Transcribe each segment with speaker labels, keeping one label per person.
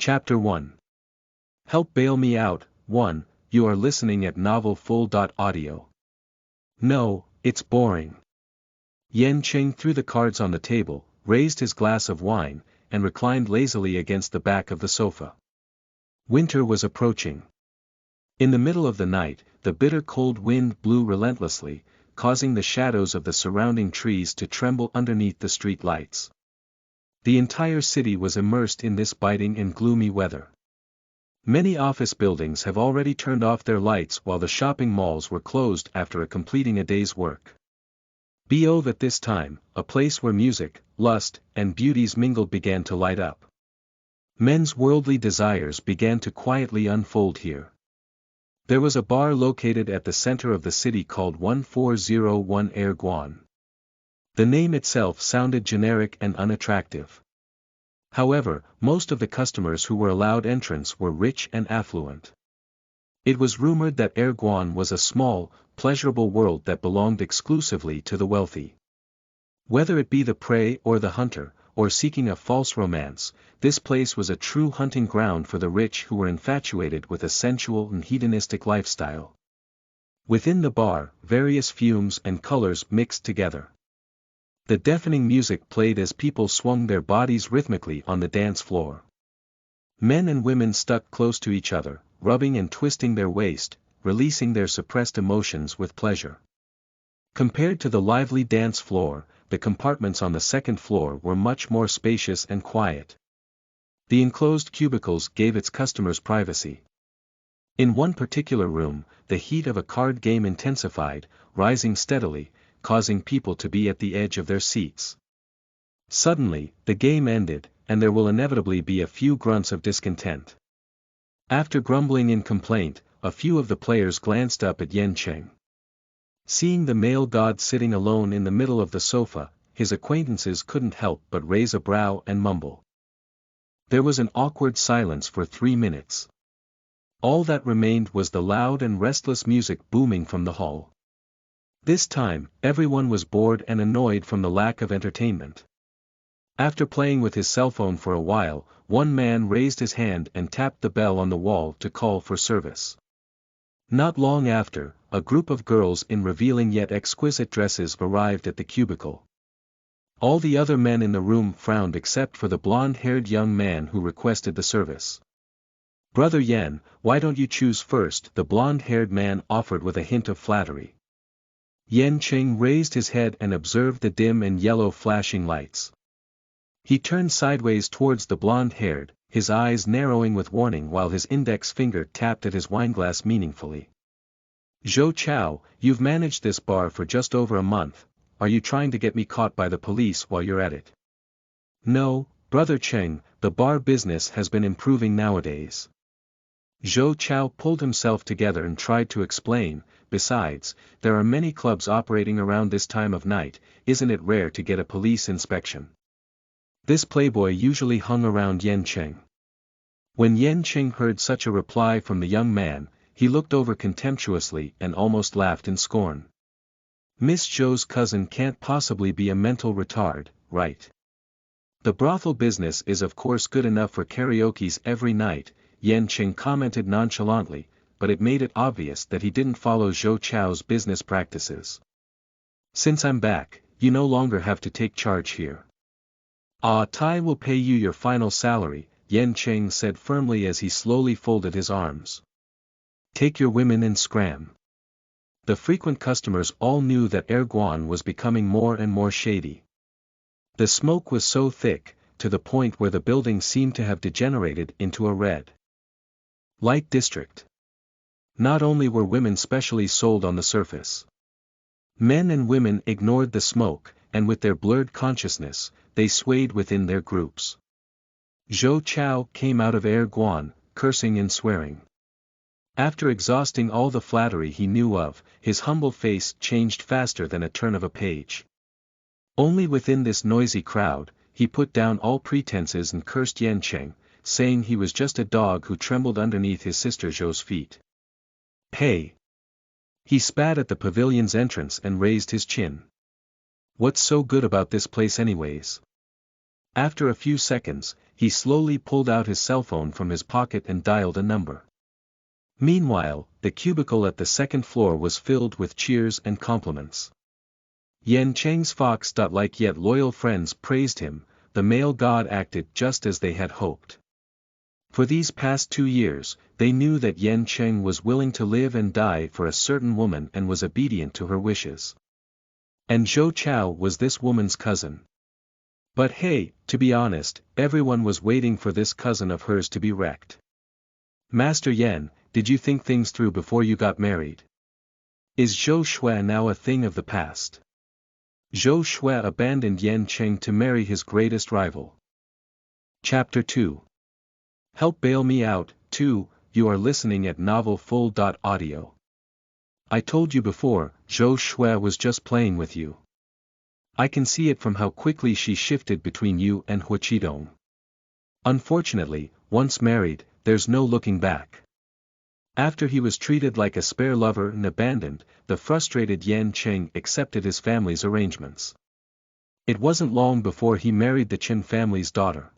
Speaker 1: Chapter 1. Help bail me out. 1. You are listening at novelfull.audio. No, it's boring. Yan Qing threw the cards on the table, raised his glass of wine, and reclined lazily against the back of the sofa. Winter was approaching. In the middle of the night, the bitter cold wind blew relentlessly, causing the shadows of the surrounding trees to tremble underneath the street lights. The entire city was immersed in this biting and gloomy weather. Many office buildings have already turned off their lights while the shopping malls were closed after completing a day's work. Bo at this time, a place where music, lust, and beauties mingled began to light up. Men's worldly desires began to quietly unfold here. There was a bar located at the center of the city called 1401 Air Guan. The name itself sounded generic and unattractive. However, most of the customers who were allowed entrance were rich and affluent. It was rumored that Air Guan was a small, pleasurable world that belonged exclusively to the wealthy. Whether it be the prey or the hunter, or seeking a false romance, this place was a true hunting ground for the rich who were infatuated with a sensual and hedonistic lifestyle. Within the bar, various fumes and colors mixed together. The deafening music played as people swung their bodies rhythmically on the dance floor. Men and women stuck close to each other, rubbing and twisting their waist, releasing their suppressed emotions with pleasure. Compared to the lively dance floor, the compartments on the second floor were much more spacious and quiet. The enclosed cubicles gave its customers privacy. In one particular room, the heat of a card game intensified, rising steadily, causing people to be at the edge of their seats. Suddenly, the game ended, and there will inevitably be a few grunts of discontent. After grumbling in complaint, a few of the players glanced up at Yan Qing. Seeing the male god sitting alone in the middle of the sofa, his acquaintances couldn't help but raise a brow and mumble. There was an awkward silence for 3 minutes. All that remained was the loud and restless music booming from the hall. This time, everyone was bored and annoyed from the lack of entertainment. After playing with his cell phone for a while, one man raised his hand and tapped the bell on the wall to call for service. Not long after, a group of girls in revealing yet exquisite dresses arrived at the cubicle. All the other men in the room frowned except for the blonde-haired young man who requested the service. "Brother Yan, why don't you choose first?" the blonde-haired man offered with a hint of flattery. Yan Qing raised his head and observed the dim and yellow flashing lights. He turned sideways towards the blonde-haired, his eyes narrowing with warning while his index finger tapped at his wineglass meaningfully. "Zhou Chao, you've managed this bar for just over a month, are you trying to get me caught by the police while you're at it?" "No, Brother Cheng, the bar business has been improving nowadays." Zhou Chao pulled himself together and tried to explain, "Besides, there are many clubs operating around this time of night, isn't it rare to get a police inspection?" This playboy usually hung around Yan Qing. When Yan Qing heard such a reply from the young man, he looked over contemptuously and almost laughed in scorn. "Miss Zhou's cousin can't possibly be a mental retard, right? The brothel business is of course good enough for karaokes every night," Yan Qing commented nonchalantly, but it made it obvious that he didn't follow Zhou Chao's business practices. "Since I'm back, you no longer have to take charge here. Tai will pay you your final salary," Yan Qing said firmly as he slowly folded his arms. "Take your women and scram." The frequent customers all knew that Air Guan was becoming more and more shady. The smoke was so thick, to the point where the building seemed to have degenerated into a red light district. Not only were women specially sold on the surface. Men and women ignored the smoke, and with their blurred consciousness, they swayed within their groups. Zhou Chao came out of Air Guan, cursing and swearing. After exhausting all the flattery he knew of, his humble face changed faster than a turn of a page. Only within this noisy crowd, he put down all pretenses and cursed Yan Qing, saying he was just a dog who trembled underneath his sister Zhou's feet. "Hey!" He spat at the pavilion's entrance and raised his chin. "What's so good about this place anyways? After a few seconds, he slowly pulled out his cell phone from his pocket and dialed a number. Meanwhile, the cubicle at the second floor was filled with cheers and compliments. Yan Cheng's fox-like yet loyal friends praised him. The male god acted just as they had hoped. For these past 2 years, they knew that Yan Cheng was willing to live and die for a certain woman and was obedient to her wishes. And Zhou Chao was this woman's cousin. But hey, to be honest, everyone was waiting for this cousin of hers to be wrecked. Master Yan, did you think things through before you got married? Is Zhou Shui now a thing of the past? Zhou Shui abandoned Yan Cheng to marry his greatest rival. Chapter 2. Help bail me out, 2, you are listening at novelfull.audio. I told you before, Zhou Shui was just playing with you. I can see it from how quickly she shifted between you and Hu Qidong. Unfortunately, once married, there's no looking back. After he was treated like a spare lover and abandoned, the frustrated Yan Cheng accepted his family's arrangements. It wasn't long before he married the Chen family's daughter.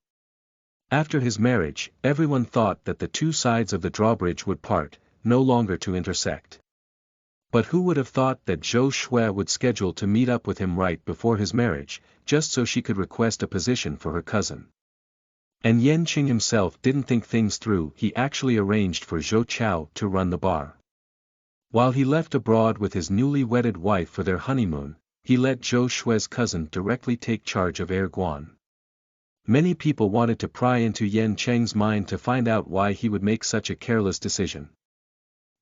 Speaker 1: After his marriage, everyone thought that the two sides of the drawbridge would part, no longer to intersect. But who would have thought that Zhou Shui would schedule to meet up with him right before his marriage, just so she could request a position for her cousin? And Yan Qing himself didn't think things through. He actually arranged for Zhou Chao to run the bar. While he left abroad with his newly wedded wife for their honeymoon, he let Zhou Shui's cousin directly take charge of Erguan. Many people wanted to pry into Yan Cheng's mind to find out why he would make such a careless decision.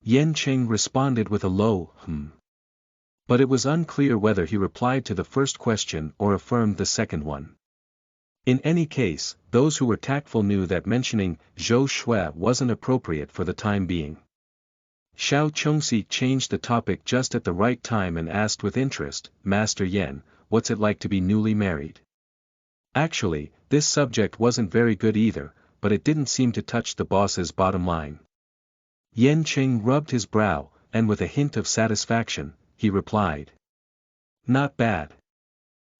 Speaker 1: Yan Cheng responded with a low, But it was unclear whether he replied to the first question or affirmed the second one. In any case, those who were tactful knew that mentioning Zhou Shui wasn't appropriate for the time being. Xiao Chongxi changed the topic just at the right time and asked with interest, Master Yan, what's it like to be newly married? Actually, this subject wasn't very good either, but it didn't seem to touch the boss's bottom line. Yan Cheng rubbed his brow, and with a hint of satisfaction, he replied. Not bad.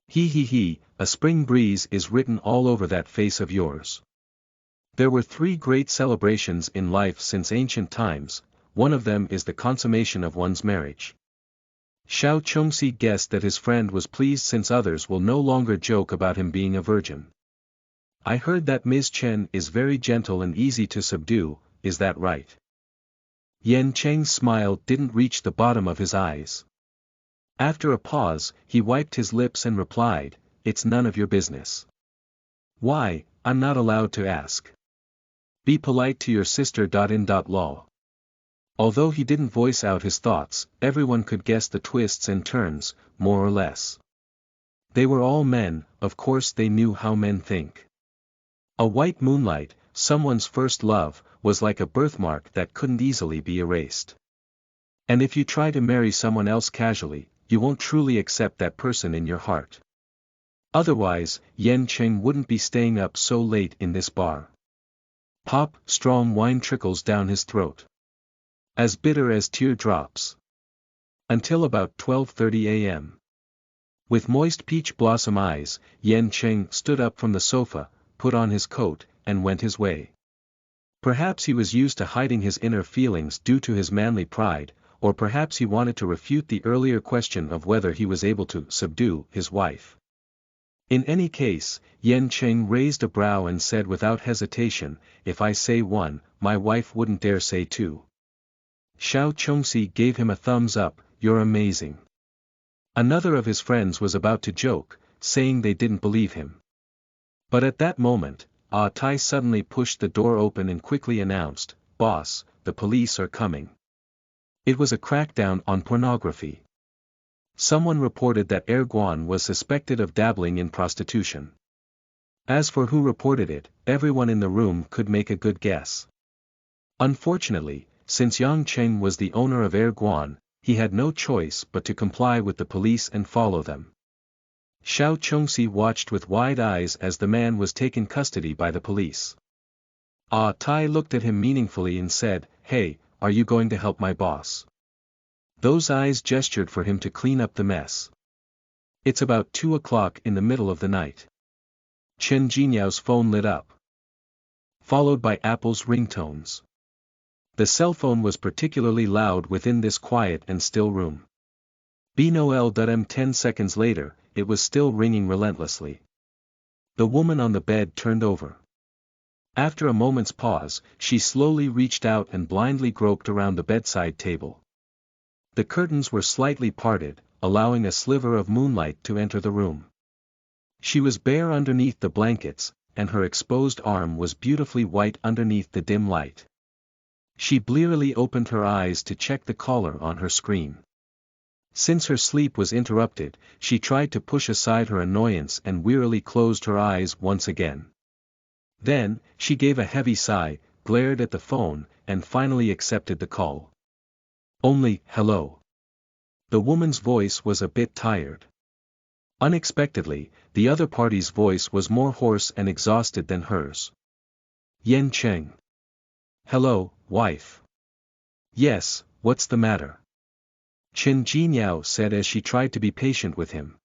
Speaker 1: He, a spring breeze is written all over that face of yours. There were 3 great celebrations in life since ancient times, one of them is the consummation of one's marriage. Xiao Chongxi guessed that his friend was pleased since others will no longer joke about him being a virgin. I heard that Ms. Chen is very gentle and easy to subdue, is that right? Yan Cheng's smile didn't reach the bottom of his eyes. After a pause, he wiped his lips and replied, it's none of your business. Why, I'm not allowed to ask. Be polite to your sister. Lol. Although he didn't voice out his thoughts, everyone could guess the twists and turns, more or less. They were all men, of course they knew how men think. A white moonlight, someone's first love, was like a birthmark that couldn't easily be erased. And if you try to marry someone else casually, you won't truly accept that person in your heart. Otherwise, Yan Cheng wouldn't be staying up so late in this bar. Pop, strong wine trickles down his throat. As bitter as teardrops. Until about 12:30 a.m. With moist peach blossom eyes, Yan Cheng stood up from the sofa, put on his coat, and went his way. Perhaps he was used to hiding his inner feelings due to his manly pride, or perhaps he wanted to refute the earlier question of whether he was able to subdue his wife. In any case, Yan Cheng raised a brow and said without hesitation, if I say 1, my wife wouldn't dare say 2. Xiao Chongxi gave him a thumbs up, you're amazing. Another of his friends was about to joke, saying they didn't believe him. But at that moment, Ah Tai suddenly pushed the door open and quickly announced, Boss, the police are coming. It was a crackdown on pornography. Someone reported that Erguan was suspected of dabbling in prostitution. As for who reported it, everyone in the room could make a good guess. Unfortunately, since Yang Cheng was the owner of Erguan, he had no choice but to comply with the police and follow them. Xiao Chongxi watched with wide eyes as the man was taken custody by the police. Ah Tai looked at him meaningfully and said, Hey, are you going to help my boss? Those eyes gestured for him to clean up the mess. It's about 2 o'clock in the middle of the night. Chen Jinyao's phone lit up, followed by Apple's ringtones. The cell phone was particularly loud within this quiet and still room. BNOL.M 10 seconds later, it was still ringing relentlessly. The woman on the bed turned over. After a moment's pause, she slowly reached out and blindly groped around the bedside table. The curtains were slightly parted, allowing a sliver of moonlight to enter the room. She was bare underneath the blankets, and her exposed arm was beautifully white underneath the dim light. She blearily opened her eyes to check the caller on her screen. Since her sleep was interrupted, she tried to push aside her annoyance and wearily closed her eyes once again. Then, she gave a heavy sigh, glared at the phone, and finally accepted the call. Only, hello. The woman's voice was a bit tired. Unexpectedly, the other party's voice was more hoarse and exhausted than hers. Yen Cheng. Hello, wife. Yes, what's the matter? Chen Jinyao said as she tried to be patient with him.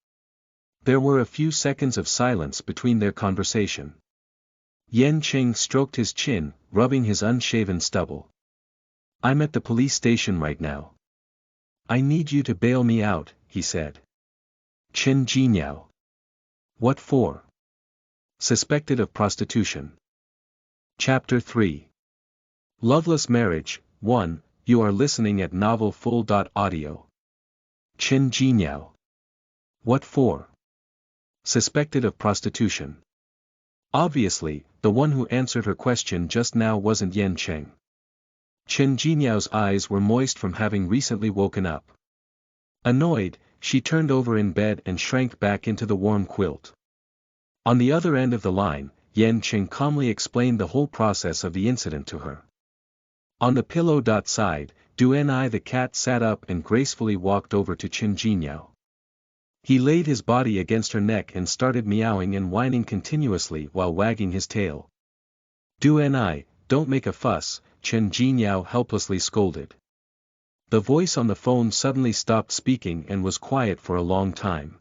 Speaker 1: There were a few seconds of silence between their conversation. Yen Cheng stroked his chin, rubbing his unshaven stubble. I'm at the police station right now. I need you to bail me out, he said. Chen Jinyao. What for? Suspected of prostitution. Chapter 3. Loveless Marriage, 1. You are listening at novelfull.audio. Chen Jinyao. What for? Suspected of prostitution. Obviously, the one who answered her question just now wasn't Yen Cheng. Chen Jinyao's eyes were moist from having recently woken up. Annoyed, she turned over in bed and shrank back into the warm quilt. On the other end of the line, Yen Cheng calmly explained the whole process of the incident to her. On the pillow side, Duan the cat sat up and gracefully walked over to Chen Jinyao. He laid his body against her neck and started meowing and whining continuously while wagging his tail. Duan, don't make a fuss, Chen Jinyao helplessly scolded. The voice on the phone suddenly stopped speaking and was quiet for a long time.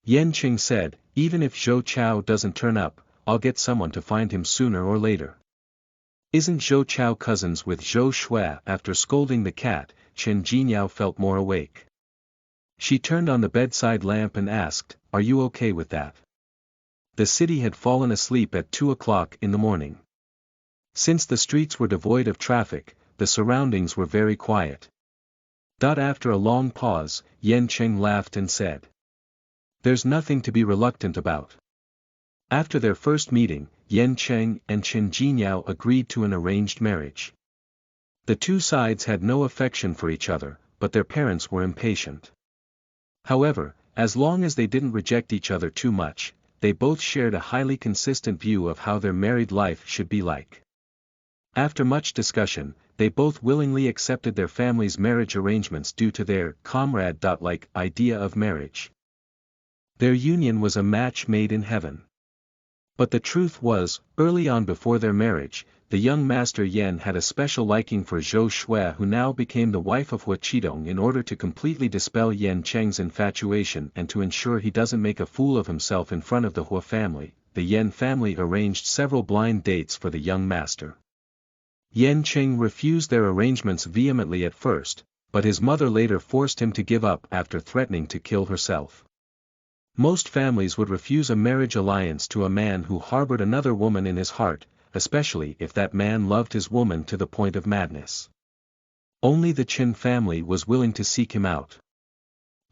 Speaker 1: Yen Cheng said, even if Zhou Chao doesn't turn up, I'll get someone to find him sooner or later. Isn't Zhou Chao cousins with Zhou Shui? After scolding the cat, Chen Jinyao felt more awake. She turned on the bedside lamp and asked, are you okay with that? The city had fallen asleep at 2 o'clock in the morning. Since the streets were devoid of traffic, the surroundings were very quiet. After a long pause, Yen Cheng laughed and said. There's nothing to be reluctant about. After their first meeting, Yen Cheng and Chen Jinyao agreed to an arranged marriage. The two sides had no affection for each other, but their parents were impatient. However, as long as they didn't reject each other too much, they both shared a highly consistent view of how their married life should be like. After much discussion, they both willingly accepted their families' marriage arrangements due to their comrade-like idea of marriage. Their union was a match made in heaven. But the truth was, early on before their marriage, the young master Yen had a special liking for Zhou Shui, who now became the wife of Hua Qidong. In order to completely dispel Yen Cheng's infatuation and to ensure he doesn't make a fool of himself in front of the Hua family, the Yen family arranged several blind dates for the young master. Yen Cheng refused their arrangements vehemently at first, but his mother later forced him to give up after threatening to kill herself. Most families would refuse a marriage alliance to a man who harbored another woman in his heart, especially if that man loved his woman to the point of madness. Only the Chen family was willing to seek him out.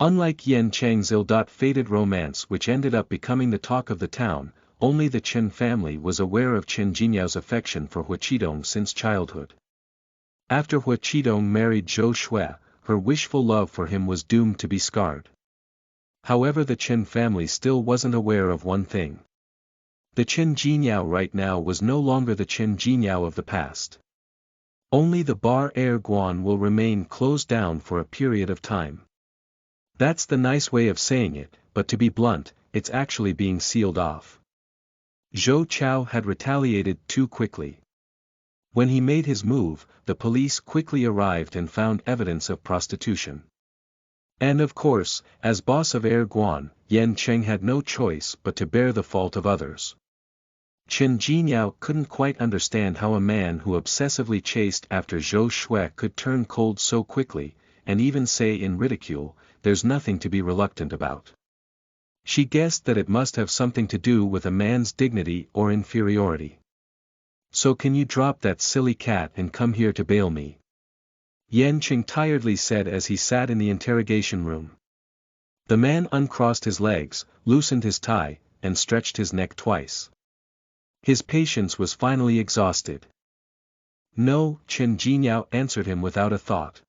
Speaker 1: Unlike Yen Cheng's ill-fated romance, which ended up becoming the talk of the town, only the Chen family was aware of Chen Jinyao's affection for Hua Qidong since childhood. After Hua Qidong married Zhou Shui, her wishful love for him was doomed to be scarred. However, the Chen family still wasn't aware of one thing. The Chen Jinyao right now was no longer the Chen Jinyao of the past. Only the Bar Air Guan will remain closed down for a period of time. That's the nice way of saying it, but to be blunt, it's actually being sealed off. Zhou Chao had retaliated too quickly. When he made his move, the police quickly arrived and found evidence of prostitution. And of course, as boss of Air Guan, Yan Cheng had no choice but to bear the fault of others. Chen Jinyao couldn't quite understand how a man who obsessively chased after Zhou Shui could turn cold so quickly, and even say in ridicule, "There's nothing to be reluctant about." She guessed that it must have something to do with a man's dignity or inferiority. "So can you drop that silly cat and come here to bail me?" Yan Qing tiredly said as he sat in the interrogation room. The man uncrossed his legs, loosened his tie, and stretched his neck twice. His patience was finally exhausted. "No," Chen Jinyao answered him without a thought.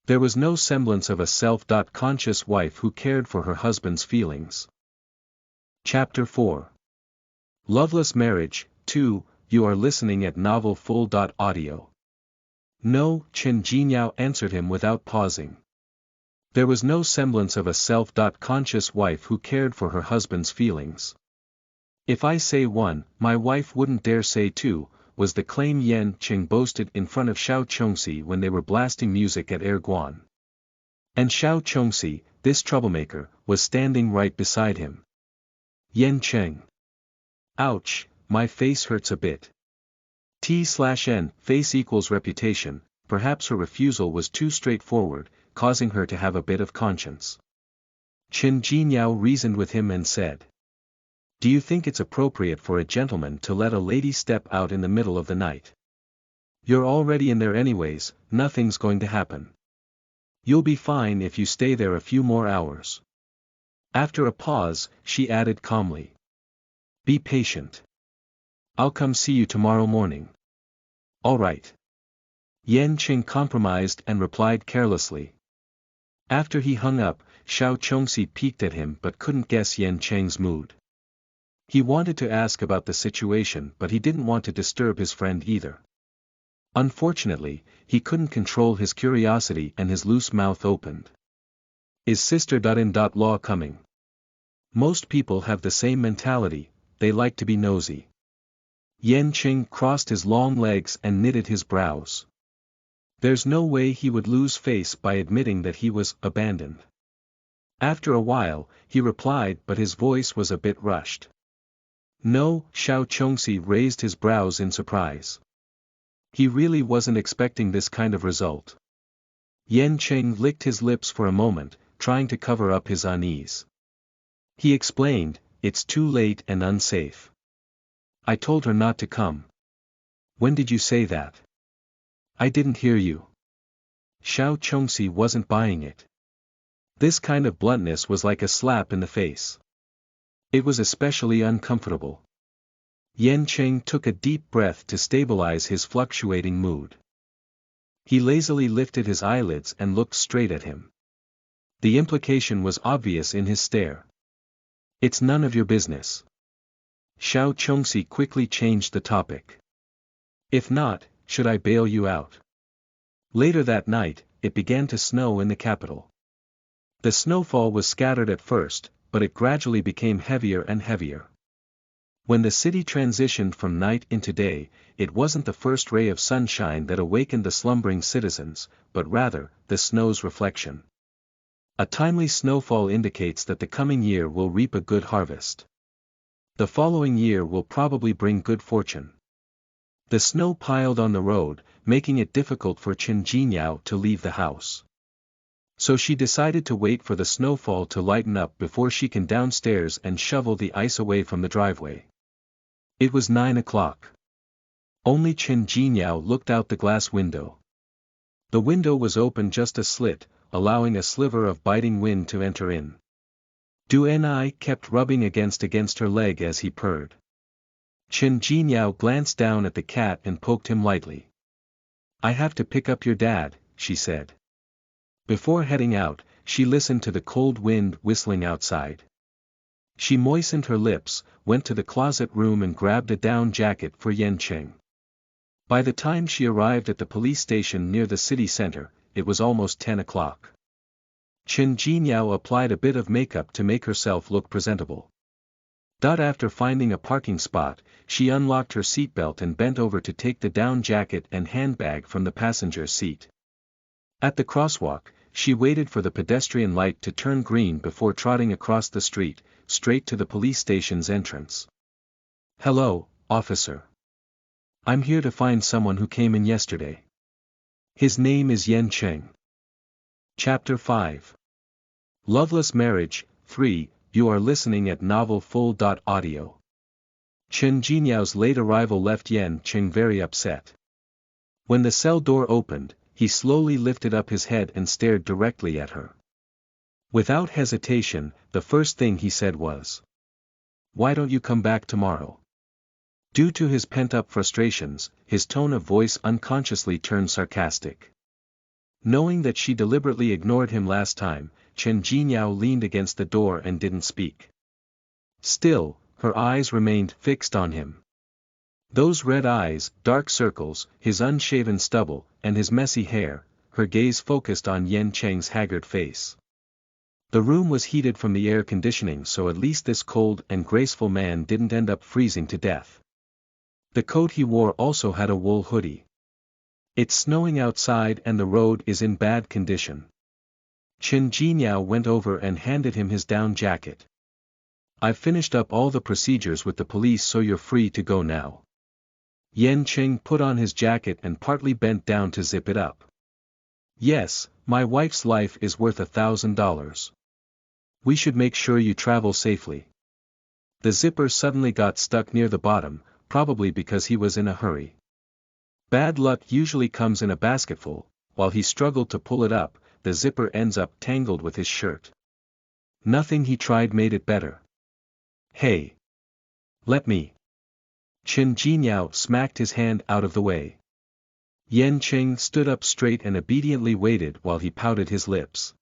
Speaker 1: There was no semblance of a self-conscious wife who cared for her husband's feelings. Chapter 4. Loveless Marriage, 2, you are listening at novelfull.audio. "No," Chen Jinyao answered him without pausing. There was no semblance of a self-conscious wife who cared for her husband's feelings. "If I say one, my wife wouldn't dare say two," was the claim Yan Qing boasted in front of Xiao Chongxi when they were blasting music at Air Guan. And Xiao Chongxi, this troublemaker, was standing right beside him. "Yan Cheng. Ouch, my face hurts a bit." T/N, face equals reputation, perhaps her refusal was too straightforward, causing her to have a bit of conscience. Chen Jinyao reasoned with him and said, "Do you think it's appropriate for a gentleman to let a lady step out in the middle of the night? You're already in there anyways, nothing's going to happen. You'll be fine if you stay there a few more hours." After a pause, she added calmly, "Be patient. I'll come see you tomorrow morning." "All right." Yan Qing compromised and replied carelessly. After he hung up, Xiao Chongxi peeked at him but couldn't guess Yan Cheng's mood. He wanted to ask about the situation but he didn't want to disturb his friend either. Unfortunately, he couldn't control his curiosity and his loose mouth opened. "Is Sister.in.law coming?" Most people have the same mentality, they like to be nosy. Yan Qing crossed his long legs and knitted his brows. There's no way he would lose face by admitting that he was abandoned. After a while, he replied but his voice was a bit rushed. "No," Xiao Chongxi raised his brows in surprise. He really wasn't expecting this kind of result. Yan Cheng licked his lips for a moment, trying to cover up his unease. He explained, "It's too late and unsafe. I told her not to come." "When did you say that?" "I didn't hear you." Xiao Chongxi wasn't buying it. This kind of bluntness was like a slap in the face. It was especially uncomfortable. Yan Cheng took a deep breath to stabilize his fluctuating mood. He lazily lifted his eyelids and looked straight at him. The implication was obvious in his stare. "It's none of your business." Xiao Chongxi quickly changed the topic. "If not, should I bail you out?" Later that night, it began to snow in the capital. The snowfall was scattered at first, but it gradually became heavier and heavier. When the city transitioned from night into day, it wasn't the first ray of sunshine that awakened the slumbering citizens, but rather, the snow's reflection. A timely snowfall indicates that the coming year will reap a good harvest. The following year will probably bring good fortune. The snow piled on the road, making it difficult for Chen Jinyao to leave the house. So she decided to wait for the snowfall to lighten up before she can downstairs and shovel the ice away from the driveway. It was 9 o'clock. Only Chen Jinyao looked out the glass window. The window was open just a slit, allowing a sliver of biting wind to enter in. Du-Ni kept rubbing against her leg as he purred. Chen Jinyao glanced down at the cat and poked him lightly. "I have to pick up your dad," she said. Before heading out, she listened to the cold wind whistling outside. She moistened her lips, went to the closet room and grabbed a down jacket for Yan Cheng. By the time she arrived at the police station near the city center, it was almost 10 o'clock. Chen Jinyao applied a bit of makeup to make herself look presentable. After finding a parking spot, she unlocked her seatbelt and bent over to take the down jacket and handbag from the passenger seat. At the crosswalk, she waited for the pedestrian light to turn green before trotting across the street, straight to the police station's entrance. "Hello, officer. I'm here to find someone who came in yesterday. His name is Yen Cheng." Chapter 5. Loveless Marriage, 3, you are listening at novelfull.audio. Chen Jinyao's late arrival left Yen Cheng very upset. When the cell door opened, he slowly lifted up his head and stared directly at her. Without hesitation, the first thing he said was, "Why don't you come back tomorrow?" Due to his pent-up frustrations, his tone of voice unconsciously turned sarcastic. Knowing that she deliberately ignored him last time, Chen Jinyao leaned against the door and didn't speak. Still, her eyes remained fixed on him. Those red eyes, dark circles, his unshaven stubble, and his messy hair, her gaze focused on Yen Cheng's haggard face. The room was heated from the air conditioning, so at least this cold and graceful man didn't end up freezing to death. The coat he wore also had a wool hoodie. It's snowing outside and the road is in bad condition. Chen Jinyao went over and handed him his down jacket. "I've finished up all the procedures with the police, so you're free to go now." Yen Cheng put on his jacket and partly bent down to zip it up. "Yes, my wife's life is worth $1,000. We should make sure you travel safely." The zipper suddenly got stuck near the bottom, probably because he was in a hurry. Bad luck usually comes in a basketful. While he struggled to pull it up, the zipper ends up tangled with his shirt. Nothing he tried made it better. "Hey! Let me!" Chen Jinyao smacked his hand out of the way. Yen Cheng stood up straight and obediently waited while he pouted his lips.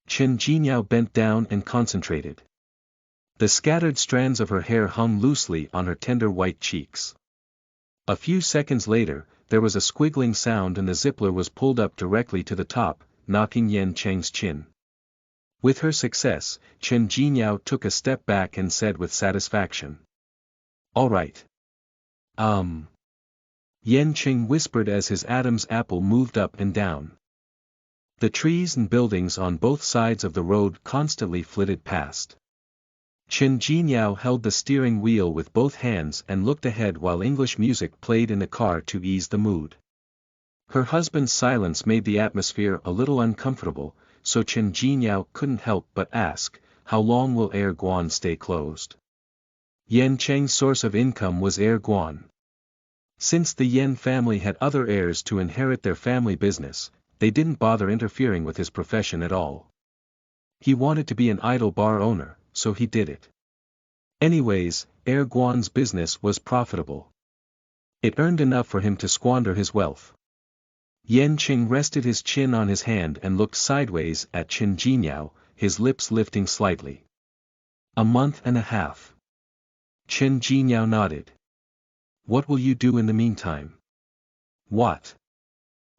Speaker 1: Chen Jinyao bent down and concentrated. The scattered strands of her hair hung loosely on her tender white cheeks. A few seconds later, there was a squiggling sound and the zipper was pulled up directly to the top, knocking Yen Cheng's chin. With her success, Chen Jinyao took a step back and said with satisfaction, "All right. Yen Cheng whispered as his Adam's apple moved up and down. The trees and buildings on both sides of the road constantly flitted past. Chen Jinyao held the steering wheel with both hands and looked ahead while English music played in the car to ease the mood. Her husband's silence made the atmosphere a little uncomfortable, so Chen Jinyao couldn't help but ask, "How long will Air Guan stay closed?" Yen Cheng's source of income was Air Guan. Since the Yen family had other heirs to inherit their family business, they didn't bother interfering with his profession at all. He wanted to be an idle bar owner, so he did it. Anyways, Air Guan's business was profitable. It earned enough for him to squander his wealth. Yen Cheng rested his chin on his hand and looked sideways at Chen Jinyao, his lips lifting slightly. "A month and a half." Chen Jinyao nodded. "What will you do in the meantime?" "What?"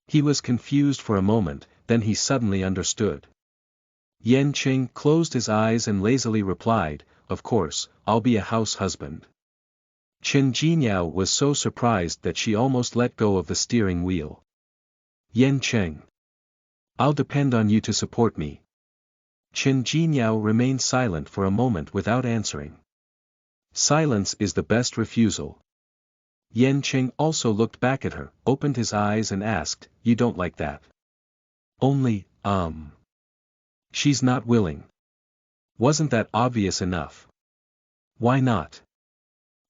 Speaker 1: He was confused for a moment, then he suddenly understood. Yen Cheng closed his eyes and lazily replied, "Of course, I'll be a house husband." Chen Jinyao was so surprised that she almost let go of the steering wheel. "Yen Cheng. I'll depend on you to support me." Chen Jinyao remained silent for a moment without answering. Silence is the best refusal. Yen Cheng also looked back at her, opened his eyes and asked, "You don't like that?" "Only, She's not willing." "Wasn't that obvious enough?" "Why not?"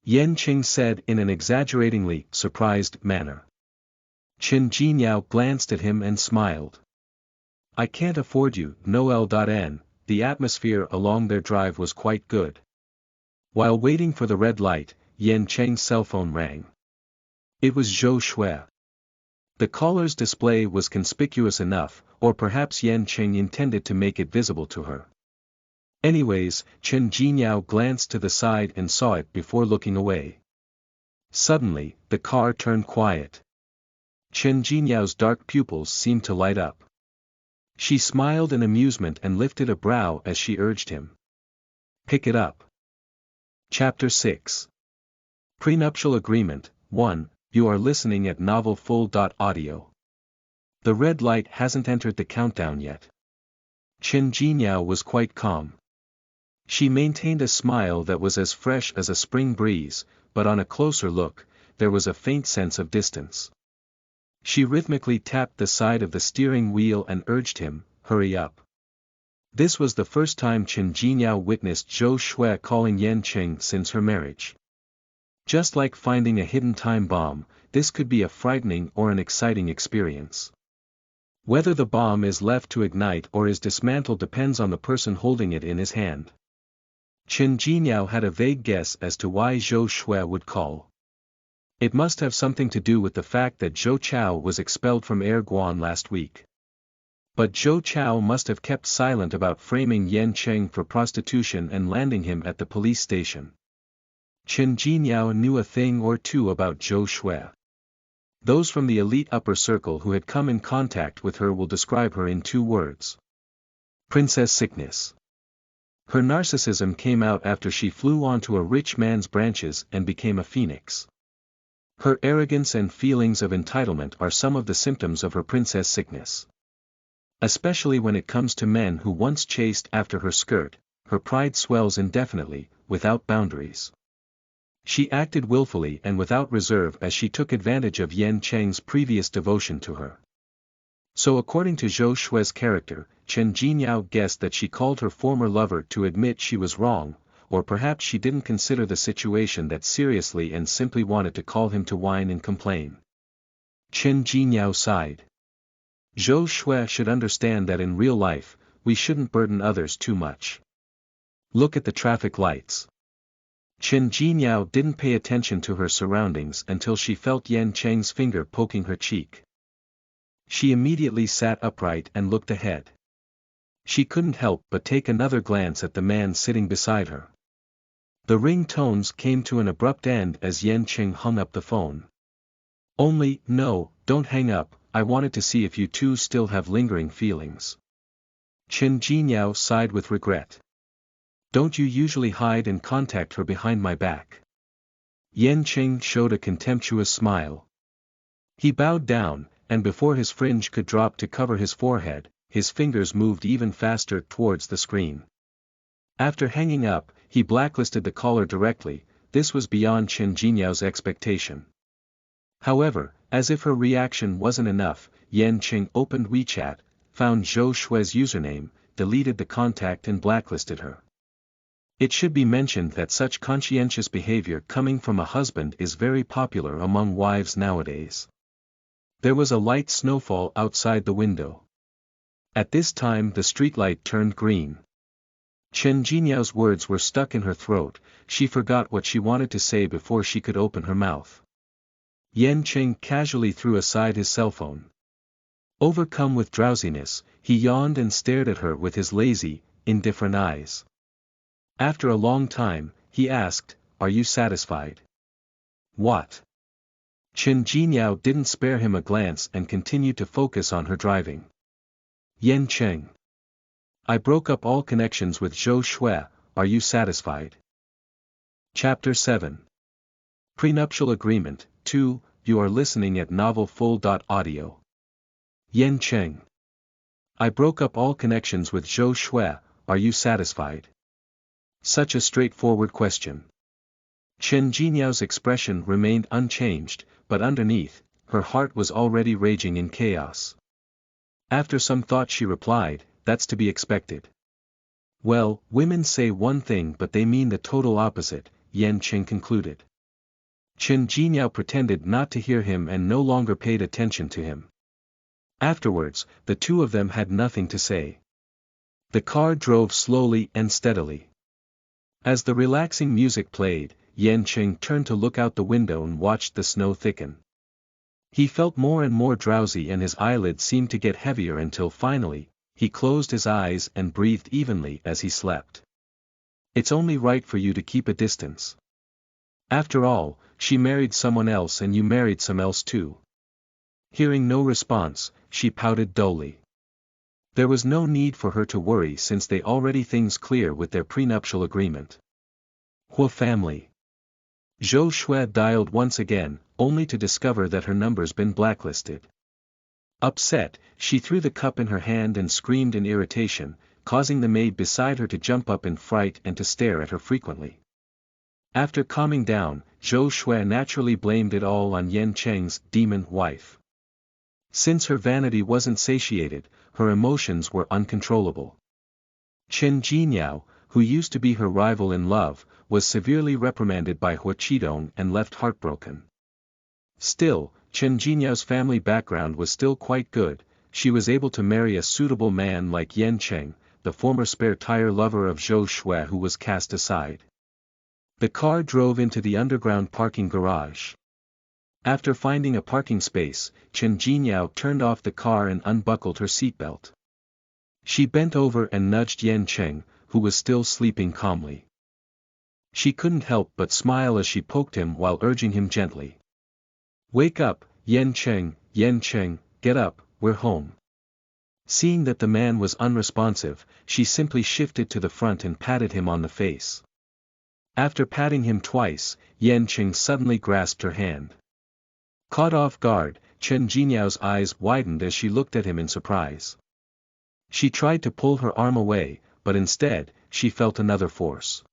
Speaker 1: Yen Cheng said in an exaggeratingly surprised manner. Chen Jinyao glanced at him and smiled. "I can't afford you, Noel.N." The atmosphere along their drive was quite good. While waiting for the red light, Yen Cheng's cell phone rang. It was Zhou Shui. The caller's display was conspicuous enough, or perhaps Yen Cheng intended to make it visible to her. Anyways, Chen Jinyao glanced to the side and saw it before looking away. Suddenly, the car turned quiet. Chen Jinyao's dark pupils seemed to light up. She smiled in amusement and lifted a brow as she urged him. "Pick it up." Chapter 6. Prenuptial Agreement, 1, you are listening at novelfull.audio. The red light hasn't entered the countdown yet. Chen Jinhao was quite calm. She maintained a smile that was as fresh as a spring breeze, but on a closer look, there was a faint sense of distance. She rhythmically tapped the side of the steering wheel and urged him, "Hurry up." This was the first time Chen Jinhao witnessed Zhou Shui calling Yan Qing since her marriage. Just like finding a hidden time bomb, this could be a frightening or an exciting experience. Whether the bomb is left to ignite or is dismantled depends on the person holding it in his hand. Chen Jinhao had a vague guess as to why Zhou Shui would call. It must have something to do with the fact that Zhou Chao was expelled from Air Guan last week. But Zhou Chao must have kept silent about framing Yan Cheng for prostitution and landing him at the police station. Chen Jinhao knew a thing or two about Zhou Shui. Those from the elite upper circle who had come in contact with her will describe her in 2 words. Princess sickness. Her narcissism came out after she flew onto a rich man's branches and became a phoenix. Her arrogance and feelings of entitlement are some of the symptoms of her princess sickness. Especially when it comes to men who once chased after her skirt, her pride swells indefinitely, without boundaries. She acted willfully and without reserve as she took advantage of Yan Cheng's previous devotion to her. So according to Zhou Shui's character, Chen Jinhao guessed that she called her former lover to admit she was wrong, or perhaps she didn't consider the situation that seriously and simply wanted to call him to whine and complain. Chen Jinhao sighed. Zhou Shui should understand that in real life, we shouldn't burden others too much. Look at the traffic lights. Chen Jinhao didn't pay attention to her surroundings until she felt Yan Cheng's finger poking her cheek. She immediately sat upright and looked ahead. She couldn't help but take another glance at the man sitting beside her. The ring tones came to an abrupt end as Yan Cheng hung up the phone. No, don't hang up, I wanted to see if you two still have lingering feelings. Chen Jinhao sighed with regret. Don't you usually hide and contact her behind my back? Yan Cheng showed a contemptuous smile. He bowed down, and before his fringe could drop to cover his forehead, his fingers moved even faster towards the screen. After hanging up, he blacklisted the caller directly. This was beyond Chen Jinyao's expectation. However, as if her reaction wasn't enough, Yan Qing opened WeChat, found Zhou Shui's username, deleted the contact and blacklisted her. It should be mentioned that such conscientious behavior coming from a husband is very popular among wives nowadays. There was a light snowfall outside the window. At this time the streetlight turned green. Chen Jinyao's words were stuck in her throat, she forgot what she wanted to say before she could open her mouth. Yan Qing casually threw aside his cell phone. Overcome with drowsiness, he yawned and stared at her with his lazy, indifferent eyes. After a long time, he asked, "Are you satisfied?" "What?" Chen Jinyao didn't spare him a glance and continued to focus on her driving. "Yan Cheng. I broke up all connections with Zhou Shui, are you satisfied?" Chapter 7. Prenuptial Agreement, 2, you are listening at novelfull.audio. Yan Cheng. I broke up all connections with Zhou Shui, are you satisfied? Such a straightforward question. Chen Jinyao's expression remained unchanged, but underneath, her heart was already raging in chaos. After some thought she replied, "That's to be expected." "Well, women say one thing but they mean the total opposite," Yan Qing concluded. Chen Jinyao pretended not to hear him and no longer paid attention to him. Afterwards, the two of them had nothing to say. The car drove slowly and steadily. As the relaxing music played, Yan Qing turned to look out the window and watched the snow thicken. He felt more and more drowsy and his eyelids seemed to get heavier until finally, he closed his eyes and breathed evenly as he slept. It's only right for you to keep a distance. After all, she married someone else and you married some else too. Hearing no response, she pouted dully. There was no need for her to worry since they already things clear with their prenuptial agreement. Hua family. Zhou Shui dialed once again, only to discover that her number's been blacklisted. Upset, she threw the cup in her hand and screamed in irritation, causing the maid beside her to jump up in fright and to stare at her frequently. After calming down, Zhou Shui naturally blamed it all on Yan Cheng's demon wife. Since her vanity wasn't satiated, her emotions were uncontrollable. Chen Jinniao, who used to be her rival in love, was severely reprimanded by Hua Qidong and left heartbroken. Still, Chen Jinniao's family background was still quite good. She was able to marry a suitable man like Yan Cheng, the former spare tire lover of Zhou Shui who was cast aside. The car drove into the underground parking garage. After finding a parking space, Chen Jinniao turned off the car and unbuckled her seatbelt. She bent over and nudged Yan Cheng, who was still sleeping calmly. She couldn't help but smile as she poked him while urging him gently. "Wake up, Yan Cheng, get up, we're home." Seeing that the man was unresponsive, she simply shifted to the front and patted him on the face. After patting him twice, Yan Cheng suddenly grasped her hand. Caught off guard, Chen Jinniao's eyes widened as she looked at him in surprise. She tried to pull her arm away, but instead, she felt another force.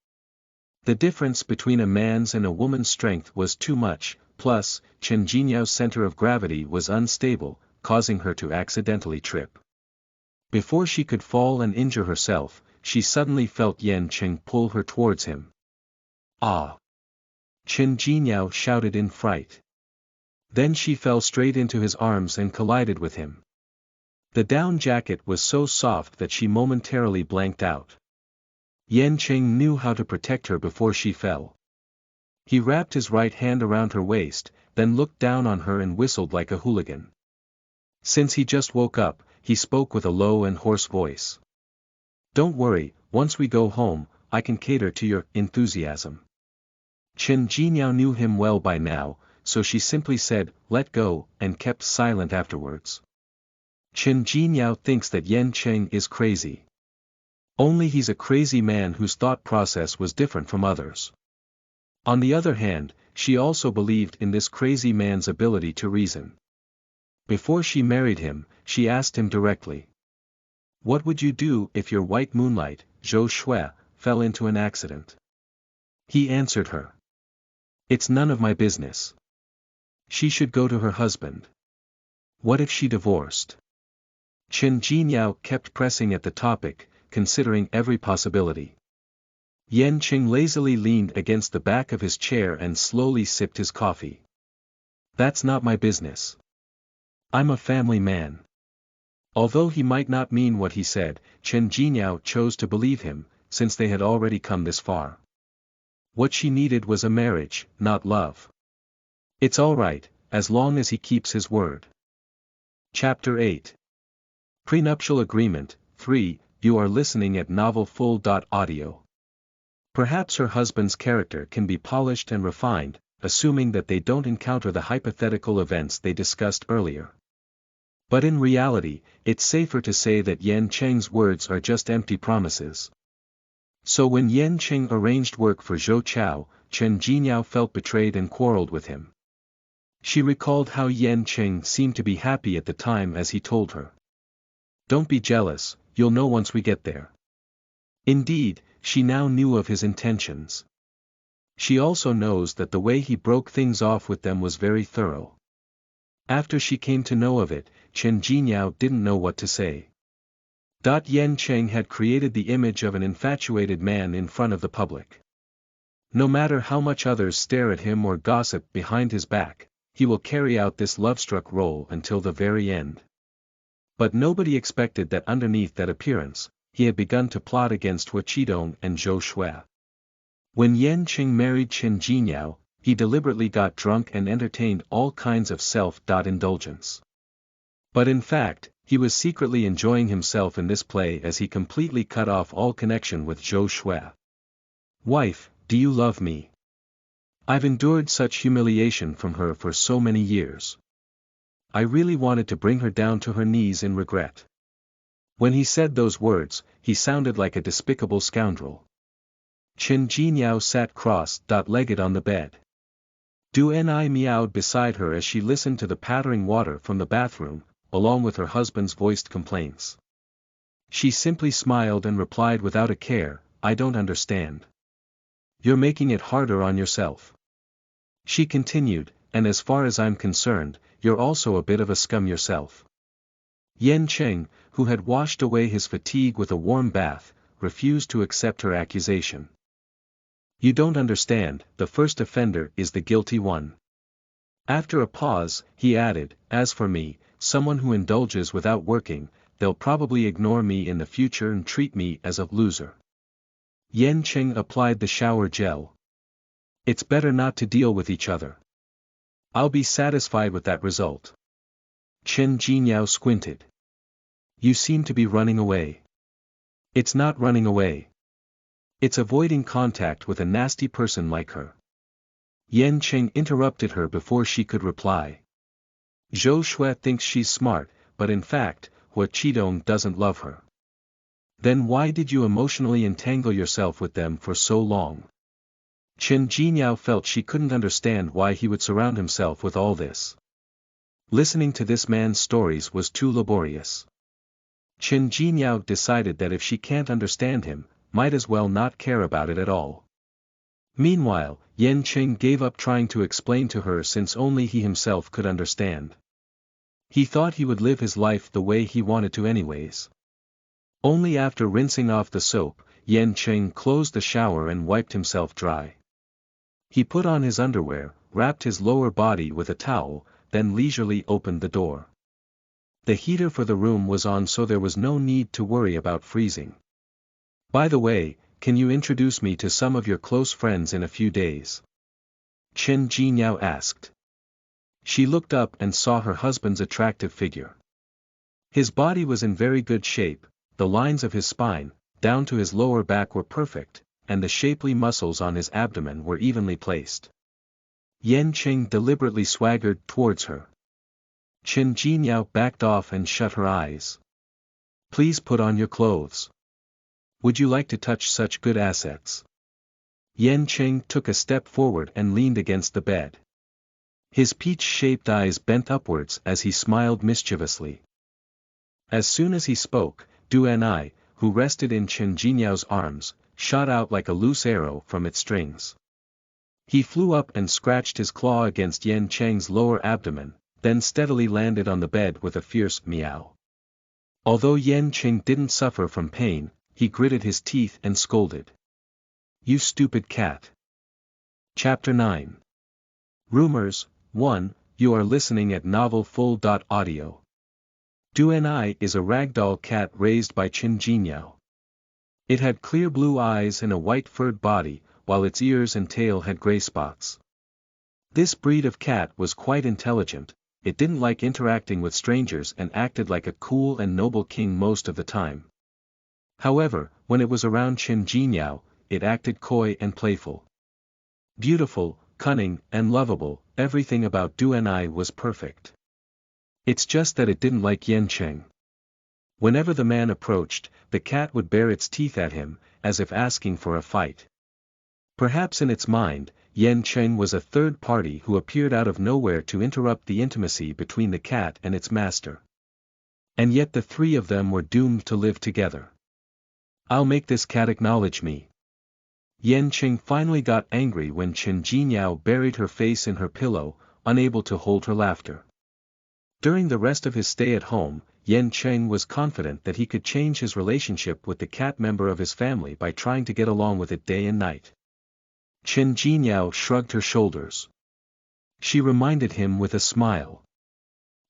Speaker 1: The difference between a man's and a woman's strength was too much, plus, Chen Jinniao's center of gravity was unstable, causing her to accidentally trip. Before she could fall and injure herself, she suddenly felt Yan Cheng pull her towards him. "Ah!" Chen Jinniao shouted in fright. Then she fell straight into his arms and collided with him. The down jacket was so soft that she momentarily blanked out. Yan Cheng knew how to protect her before she fell. He wrapped his right hand around her waist, then looked down on her and whistled like a hooligan. Since he just woke up, he spoke with a low and hoarse voice. "Don't worry, once we go home, I can cater to your enthusiasm." Chen Jinniao knew him well by now, so she simply said, "Let go," and kept silent afterwards. Chen Jinniao thinks that Yan Cheng is crazy. Only he's a crazy man whose thought process was different from others. On the other hand, she also believed in this crazy man's ability to reason. Before she married him, she asked him directly. "What would you do if your white moonlight, Zhou Shui, fell into an accident?" He answered her. "It's none of my business. She should go to her husband. What if she divorced?" Chen Jinniao kept pressing at the topic, considering every possibility. Yan Cheng lazily leaned against the back of his chair and slowly sipped his coffee. "That's not my business. I'm a family man." Although he might not mean what he said, Chen Jinniao chose to believe him, since they had already come this far. What she needed was a marriage, not love. It's all right, as long as he keeps his word. Chapter 8. Prenuptial Agreement, 3. You are listening at novelfull.audio. Perhaps her husband's character can be polished and refined, assuming that they don't encounter the hypothetical events they discussed earlier. But in reality, it's safer to say that Yan Cheng's words are just empty promises. So when Yan Cheng arranged work for Zhou Chao, Chen Jinniao felt betrayed and quarreled with him. She recalled how Yan Cheng seemed to be happy at the time as he told her. "Don't be jealous, you'll know once we get there." Indeed, she now knew of his intentions. She also knows that the way he broke things off with them was very thorough. After she came to know of it, Chen Jinniao didn't know what to say. Yan Cheng had created the image of an infatuated man in front of the public. No matter how much others stare at him or gossip behind his back, he will carry out this love-struck role until the very end. But nobody expected that underneath that appearance, he had begun to plot against Hua Qidong and Zhou Shui. When Yan Cheng married Chen Jinniao, he deliberately got drunk and entertained all kinds of self-indulgence. But in fact, he was secretly enjoying himself in this play as he completely cut off all connection with Zhou Shui. "Wife, do you love me? I've endured such humiliation from her for so many years. I really wanted to bring her down to her knees in regret." When he said those words, he sounded like a despicable scoundrel. Chen Jinniao sat cross-legged on the bed. Du Ni meowed beside her as she listened to the pattering water from the bathroom, along with her husband's voiced complaints. She simply smiled and replied without a care, "I don't understand. You're making it harder on yourself." She continued, "And as far as I'm concerned, you're also a bit of a scum yourself." Yan Cheng, who had washed away his fatigue with a warm bath, refused to accept her accusation. "You don't understand, the first offender is the guilty one." After a pause, he added, "As for me, someone who indulges without working, they'll probably ignore me in the future and treat me as a loser." Yan Cheng applied the shower gel. "It's better not to deal with each other. I'll be satisfied with that result." Chen Jinyao squinted. "You seem to be running away." "It's not running away. It's avoiding contact with a nasty person like her." Yan Cheng interrupted her before she could reply. "Zhou Shui thinks she's smart, but in fact, Hua Qidong doesn't love her." "Then why did you emotionally entangle yourself with them for so long?" Chen Jinyao felt she couldn't understand why he would surround himself with all this. Listening to this man's stories was too laborious. Chen Jinyao decided that if she can't understand him, might as well not care about it at all. Meanwhile, Yan Cheng gave up trying to explain to her since only he himself could understand. He thought he would live his life the way he wanted to anyways. Only after rinsing off the soap, Yan Cheng closed the shower and wiped himself dry. He put on his underwear, wrapped his lower body with a towel, then leisurely opened the door. The heater for the room was on, so there was no need to worry about freezing. "By the way, can you introduce me to some of your close friends in a few days?" Chen Jinyao asked. She looked up and saw her husband's attractive figure. His body was in very good shape, the lines of his spine, down to his lower back were perfect, and the shapely muscles on his abdomen were evenly placed. Yan Cheng deliberately swaggered towards her. Chen Jinyao backed off and shut her eyes. "Please put on your clothes. Would you like to touch such good assets?" Yan Cheng took a step forward and leaned against the bed. His peach-shaped eyes bent upwards as he smiled mischievously. As soon as he spoke, Duan'ai, who rested in Chen Jinyao's arms, shot out like a loose arrow from its strings. He flew up and scratched his claw against Yan Cheng's lower abdomen, then steadily landed on the bed with a fierce meow. Although Yan Cheng didn't suffer from pain, he gritted his teeth and scolded. "You stupid cat." Chapter 9. Rumors. 1. You are listening at novelfull.audio. Duan'ai is a ragdoll cat raised by Chen Jinyao. It had clear blue eyes and a white furred body, while its ears and tail had gray spots. This breed of cat was quite intelligent. It didn't like interacting with strangers and acted like a cool and noble king most of the time. However, when it was around Chen Jinyao, it acted coy and playful. Beautiful, cunning, and lovable, everything about Duan'ai was perfect. It's just that it didn't like Yan Cheng. Whenever the man approached, the cat would bare its teeth at him, as if asking for a fight. Perhaps in its mind, Yan Cheng was a third party who appeared out of nowhere to interrupt the intimacy between the cat and its master. And yet the three of them were doomed to live together. "I'll make this cat acknowledge me." Yan Cheng finally got angry when Chen Jinyao buried her face in her pillow, unable to hold her laughter. During the rest of his stay at home, Yan Cheng was confident that he could change his relationship with the cat member of his family by trying to get along with it day and night. Chen Jinyao shrugged her shoulders. She reminded him with a smile.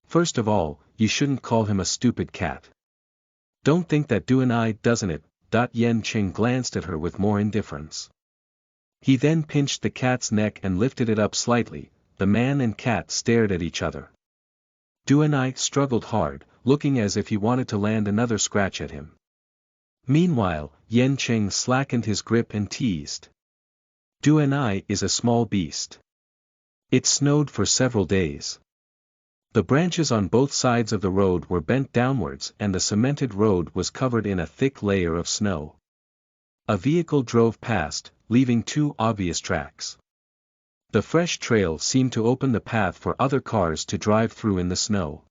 Speaker 1: "First of all, you shouldn't call him a stupid cat. Don't think that Duan'ai doesn't it." Yan Cheng glanced at her with more indifference. He then pinched the cat's neck and lifted it up slightly. The man and cat stared at each other. Duan'ai struggled hard, looking as if he wanted to land another scratch at him. Meanwhile, Yan Cheng slackened his grip and teased. "Duan'ai is a small beast. It snowed for several days. The branches on both sides of the road were bent downwards and the cemented road was covered in a thick layer of snow. A vehicle drove past, leaving 2 obvious tracks. The fresh trail seemed to open the path for other cars to drive through in the snow.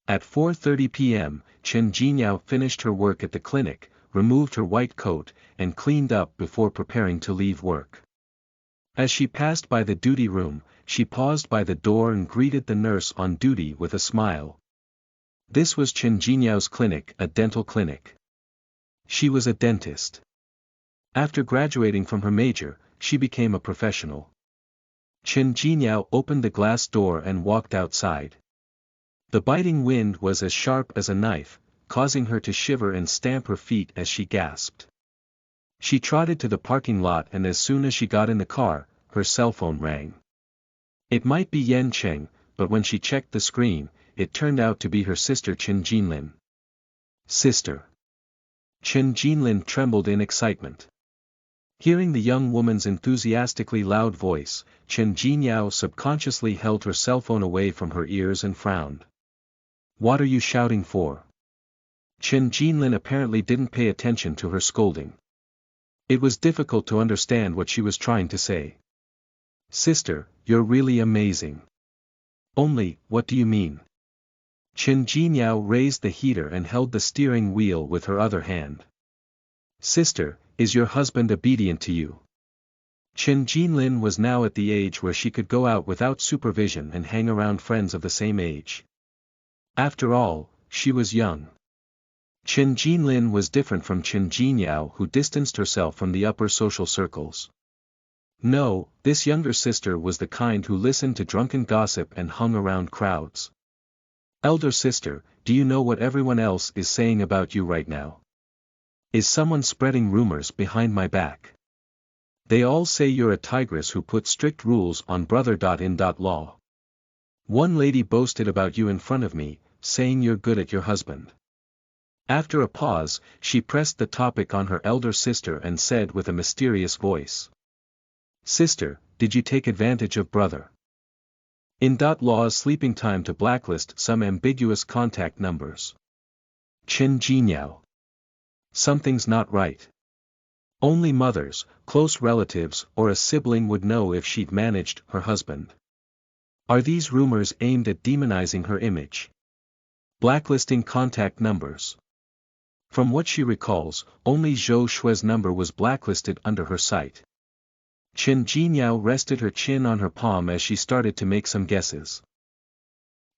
Speaker 1: At 4:30 p.m., Chen Jingyao finished her work at the clinic, removed her white coat, and cleaned up before preparing to leave work. As she passed by the duty room, she paused by the door and greeted the nurse on duty with a smile. This was Chen Jinyao's clinic, a dental clinic. She was a dentist. After graduating from her major, she became a professional. Chen Jinyao opened the glass door and walked outside. The biting wind was as sharp as a knife, causing her to shiver and stamp her feet as she gasped. She trotted to the parking lot, and as soon as she got in the car, her cell phone rang. It might be Yan Cheng, but when she checked the screen, it turned out to be her sister Chen Jinlin. Sister. Chen Jinlin trembled in excitement. Hearing the young woman's enthusiastically loud voice, Chen Jinyao subconsciously held her cell phone away from her ears and frowned. What are you shouting for? Chen Jinlin apparently didn't pay attention to her scolding. It was difficult to understand what she was trying to say. Sister, you're really amazing. Only, what do you mean? Chen Jinyao raised the heater and held the steering wheel with her other hand. Sister, is your husband obedient to you? Chen Jinlin was now at the age where she could go out without supervision and hang around friends of the same age. After all, she was young. Chen Jinlin was different from Chen Jinyao, who distanced herself from the upper social circles. No, this younger sister was the kind who listened to drunken gossip and hung around crowds. Elder sister, do you know what everyone else is saying about you right now? Is someone spreading rumors behind my back? They all say you're a tigress who put strict rules on brother.in.law. One lady boasted about you in front of me, saying you're good at your husband. After a pause, she pressed the topic on her elder sister and said with a mysterious voice. Sister, did you take advantage of brother? In.law's sleeping time to blacklist some ambiguous contact numbers? Chen Jinyao. Something's not right. Only mothers, close relatives, or a sibling would know if she'd managed her husband. Are these rumors aimed at demonizing her image? Blacklisting contact numbers. From what she recalls, only Zhou Shui's number was blacklisted under her site. Chen Jinyao rested her chin on her palm as she started to make some guesses.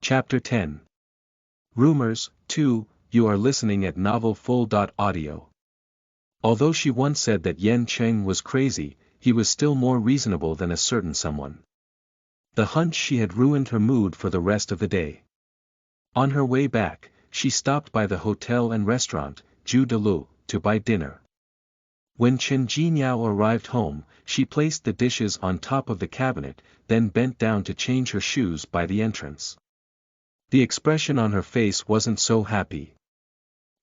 Speaker 1: Chapter 10. Rumors, 2, you are listening at novelfull.audio. Although she once said that Yan Cheng was crazy, he was still more reasonable than a certain someone. The hunch she had ruined her mood for the rest of the day. On her way back, she stopped by the hotel and restaurant, Ju de Lu, to buy dinner. When Chen Jinyao arrived home, she placed the dishes on top of the cabinet, then bent down to change her shoes by the entrance. The expression on her face wasn't so happy.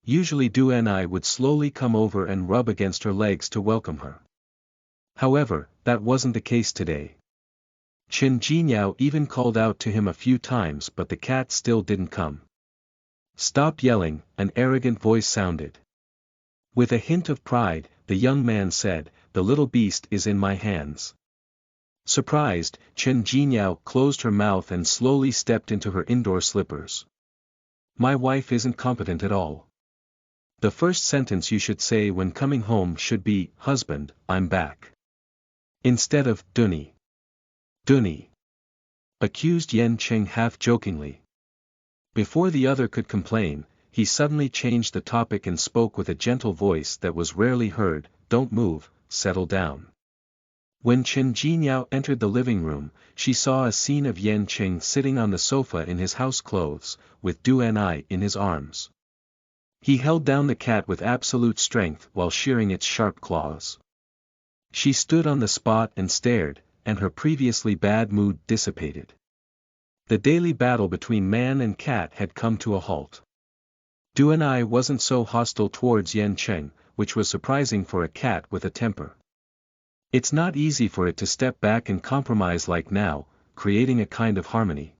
Speaker 1: Usually Du and I would slowly come over and rub against her legs to welcome her. However, that wasn't the case today. Chen Jinyao even called out to him a few times, but the cat still didn't come. Stop yelling, an arrogant voice sounded. With a hint of pride, the young man said, the little beast is in my hands. Surprised, Chen Jinyao closed her mouth and slowly stepped into her indoor slippers. My wife isn't competent at all. The first sentence you should say when coming home should be, husband, I'm back. Instead of, Dunny. Dunny. Accused Yan Cheng half-jokingly. Before the other could complain, he suddenly changed the topic and spoke with a gentle voice that was rarely heard, don't move, settle down. When Chen Jinyao entered the living room, she saw a scene of Yan Cheng sitting on the sofa in his house clothes, with Du An'ai in his arms. He held down the cat with absolute strength while shearing its sharp claws. She stood on the spot and stared, and her previously bad mood dissipated. The daily battle between man and cat had come to a halt. Du An'ai wasn't so hostile towards Yan Cheng, which was surprising for a cat with a temper. It's not easy for it to step back and compromise like now, creating a kind of harmony.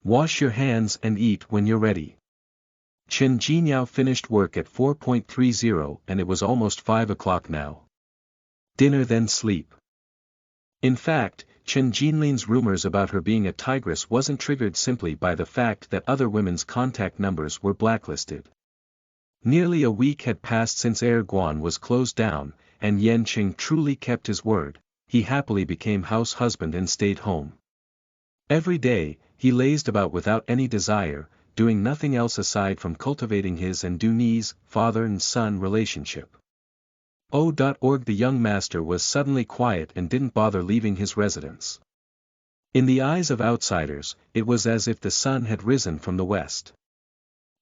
Speaker 1: Wash your hands and eat when you're ready. Chen Jinyao finished work at 4:30 and it was almost 5 o'clock now. Dinner then sleep. In fact, Chen Jinlin's rumors about her being a tigress wasn't triggered simply by the fact that other women's contact numbers were blacklisted. Nearly a week had passed since Air Guan was closed down, and Yan Qing truly kept his word. He happily became house husband and stayed home. Every day, he lazed about without any desire, doing nothing else aside from cultivating his and Duni's father and son relationship. The young master was suddenly quiet and didn't bother leaving his residence. In the eyes of outsiders, it was as if the sun had risen from the west.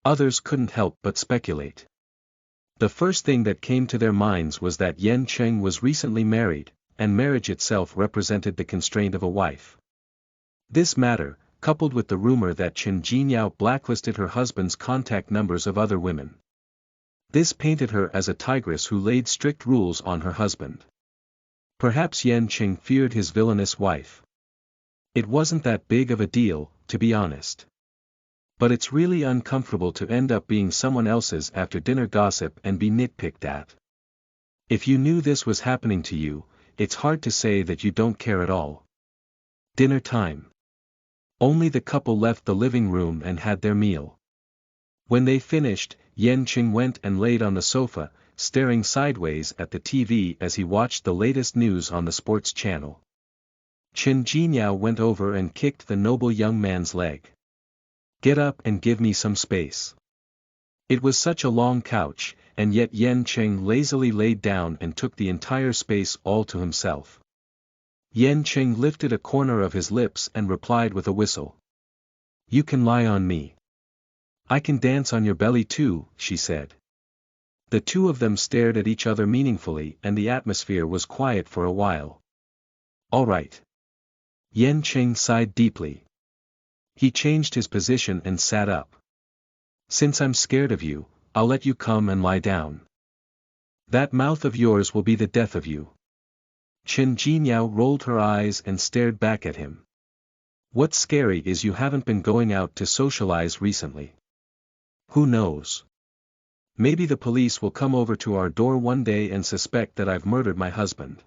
Speaker 1: Others couldn't help but speculate. The first thing that came to their minds was that Yan Cheng was recently married, and marriage itself represented the constraint of a wife. This matter, coupled with the rumor that Chen Jinyao blacklisted her husband's contact numbers of other women. This painted her as a tigress who laid strict rules on her husband. Perhaps Yan Qing feared his villainous wife. It wasn't that big of a deal, to be honest. But it's really uncomfortable to end up being someone else's after-dinner gossip and be nitpicked at. If you knew this was happening to you, it's hard to say that you don't care at all. Dinner time. Only the couple left the living room and had their meal. When they finished, Yan Qing went and laid on the sofa, staring sideways at the TV as he watched the latest news on the sports channel. Chen Jinyao went over and kicked the noble young man's leg. "Get up and give me some space." It was such a long couch, and yet Yan Qing lazily laid down and took the entire space all to himself. Yan Qing lifted a corner of his lips and replied with a whistle. "You can lie on me. I can dance on your belly too," she said. The two of them stared at each other meaningfully and the atmosphere was quiet for a while. "All right." Yan Qing sighed deeply. He changed his position and sat up. "Since I'm scared of you, I'll let you come and lie down. That mouth of yours will be the death of you." Chen Jinyao rolled her eyes and stared back at him. "What's scary is you haven't been going out to socialize recently. Who knows? Maybe the police will come over to our door one day and suspect that I've murdered my husband."